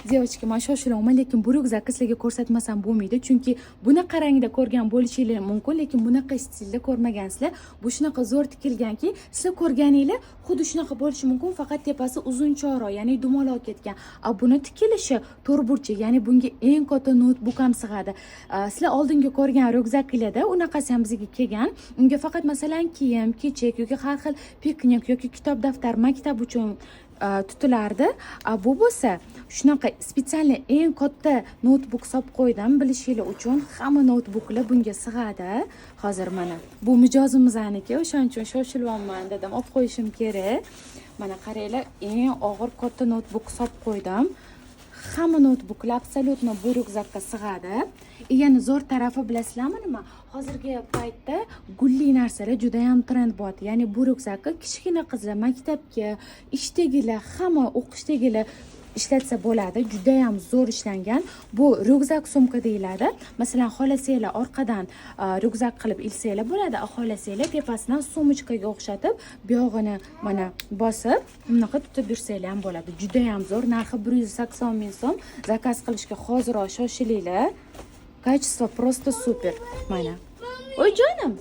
Девочки, men shoshilaman, lekin bu ryukzakni sizlarga ko'rsatmasam bo'lmaydi, chunki bunaqa rangda ko'rgan bo'lishingiz mumkin, lekin bunaqa stilda ko'rmagansizlar. Bu shunaqa zo'r tikilganki, sizlar ko'rganinglar xuddi shunaqa bo'lishi mumkin, faqat tepasi uzun chorroq, ya'ni dumaloq ketgan. Buni tikilishi to'rtburchak, ya'ni bunga eng katta notebook ham sig'adi. Sizlar oldingi ko'rgan ryukzaklarda unaqasi ham bizga kelgan. Unga faqat masalan kiyim, kechak yoki har xil piknik yoki kitob, daftar, maktab uchun tutilardi. Bu bo'lsa shunaqa spetsialniy eng katta notebook solib qo'ydim bilishingiz uchun. Hamma notebooklar bunga sig'adi. Hozir mana bu mijozimizniki, o'shaning uchun shoshilyapman dedim, olib qo'yishim kerak. Mana qaranglar, eng og'ir katta notebook solib qo'ydim. Hamma notebooklar absolutno bu ryukzakka sig'adi. Yana zo'r tarafi bilasizlarmi nima? Hozirgi paytda gulli narsalar juda ham trend bo'lyapti. Ya'ni bu ryukzakka kichkina qizlar, maktabga, ishdagilar, hamma o'qishdagilar ishlatsa bo'ladi. Juda ham zo'r ishlangan. Bu ryukzak sumka deyiladi. Masalan, xohlasanglar orqadan ryukzak qilib ilsanglar bo'ladi. Xohlasanglar tepasidan sumочкаga o'xshatib, buyog'ini mana bosib, bunaqa tutib yursanglar ham bo'ladi. Juda ham zo'r. Narxi 180 ming so'm. Zakaz qilishga hoziroq shoshilinglar. Качество просто супер. Mana. Oy jonim.